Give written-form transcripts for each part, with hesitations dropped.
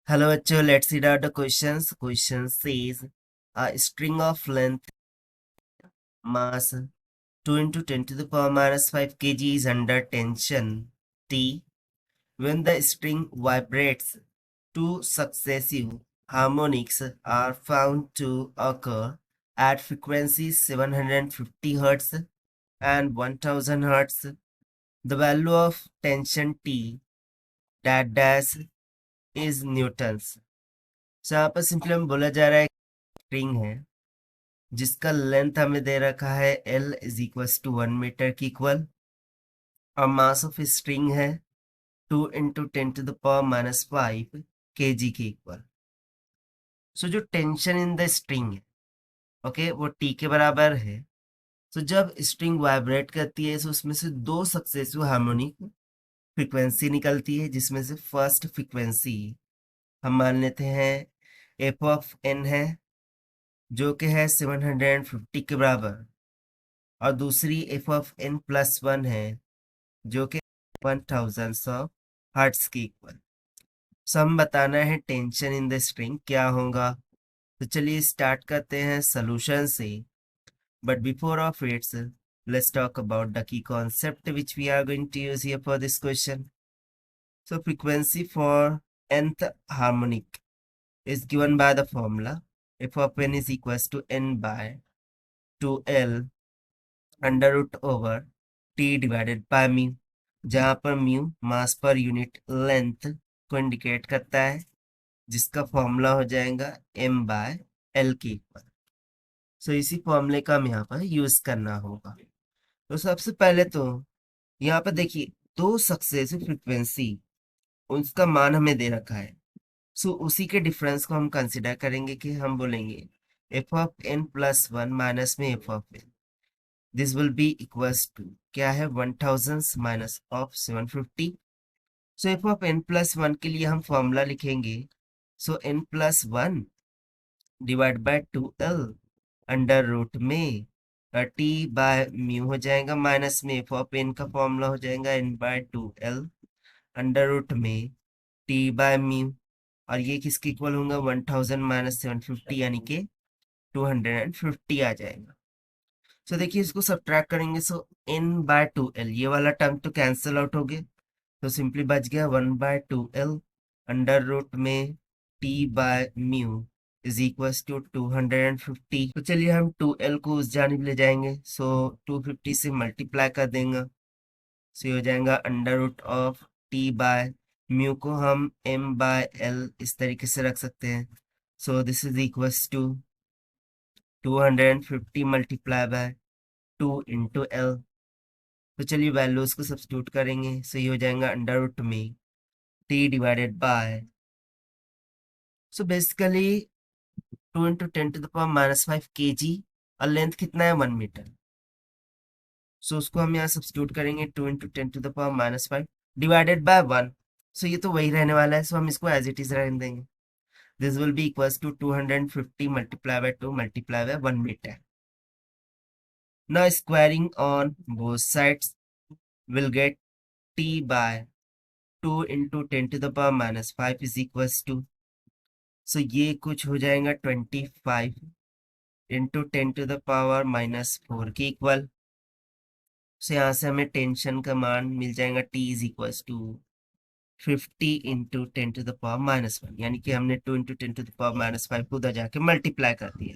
Hello, bachcho. Let's read out the questions. Question says a string of length mass 2 into 10 to the power minus 5 kg is under tension T. When the string vibrates, two successive harmonics are found to occur at frequencies 750 Hz and 1000 Hz. The value of tension T that dash is newtons. So यहाँ पर simply हम बोला जा रहा है string है जिसका length हमें दे रखा है L is equal to 1 metre की इक्वल और मास ऑफ स्ट्रिंग है 2 into 10 to the power minus 5 kg के इक्वल। सो जो टेंशन इन द स्ट्रिंग है ओके वो T के बराबर है। सो जब स्ट्रिंग वाइब्रेट करती है तो उसमें से दो सक्सेसिव हार्मोनिक फ्रीक्वेंसी निकलती है जिसमें से फर्स्ट फ्रीक्वेंसी हम मान लेते हैं एफ ऑफ एन है जो कि है 750 के बराबर और दूसरी एफ ऑफ एन प्लस 1 है जो कि 1000 हर्ट्स की इक्वल। सो हम बताना है टेंशन इन द स्ट्रिंग क्या होगा। तो चलिए स्टार्ट करते हैं सोल्यूशन से, but before of its let's talk about the key concept which we are going to use here for this question. So frequency for nth harmonic is given by the formula f of n is equals to n by 2l under root over t divided by mu, जहां पर mu मास per unit length को indicate करता है जिसका formula हो जाएगा m bye l के equal. सो इसी फॉर्मूले का हम यहाँ पर यूज करना होगा। तो सबसे पहले तो यहाँ पर देखिए दो सक्सेसिव फ्रीक्वेंसी उसका मान हमें दे रखा है। सो उसी के डिफरेंस को हम कंसिडर करेंगे कि हम बोलेंगे F of N plus 1 minus में F of N, this will be equals to क्या है 1000 minus of 750। So F of N plus 1 के लिए हम फॉर्मूला लिखेंगे so N plus 1 divide by 2l under root में टी बाय म्यू हो जाएगा माइनस में एफ ऑफ एन का फॉर्मूला हो जाएगा N by 2l under root में टी बाय म्यू और ये किसके इक्वल होगा 1000 माइनस 750 यानी कि 250 आ जाएगा। सो देखिए इसको सब्ट्रैक्ट करेंगे सो n बाय 2l ये वाला टर्म तो कैंसिल आउट हो गया तो सिंपली बच गया 1 बाय 2l अंडर रूट में t by mu is equal to 250। तो चलिए हम 2l को उस जानिब ले जाएंगे सो 250 से मल्टीप्लाई कर देंगे सो हो जाएगा under root of t by mu को हम m बाय l इस तरीके से रख सकते हैं। So this is equals to 250 multiply by 2 into l। तो चलिए वैल्यूज को सब्स्टिट्यूट करेंगे सो ये हो जाएगा अंडर रूट में t divided by so basically 2 into 10 to the power minus 5 kg और लेंथ कितना है 1 मीटर। सो उसको हम यहाँ सब्स्टिट्यूट करेंगे 2 into 10 to the power minus 5 divided by 1। So ये तो वही रहने वाला है सो हम इसको एज इट इज रहने देंगे। This will be equals to 250 multiply by 2 multiply by 1 metre. Now squaring on both sides will get t by 2 into 10 to the power minus 5 is equals to so ये कुछ हो जाएगा 25 into 10 to the power minus 4 के equal. सो यहाँ से हमें tension का मान मिल जाएगा t is equals to 50 into 10 to the power minus 1 यानी कि हमने 2 into 10 to the power minus 5 को उधर जाके मल्टीप्लाई कर दिया।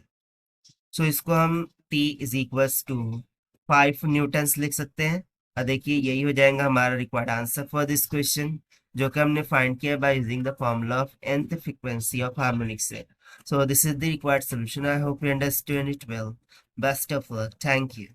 सो इसको हम t is equals to 5 Newton's लिख सकते हैं और देखिए यही हो जाएगा हमारा required answer for this question जो कि हमने फाइंड किया by using the formula of nth frequency of harmonics. So this is the required solution. I hope you understand it well. Best of luck. Thank you.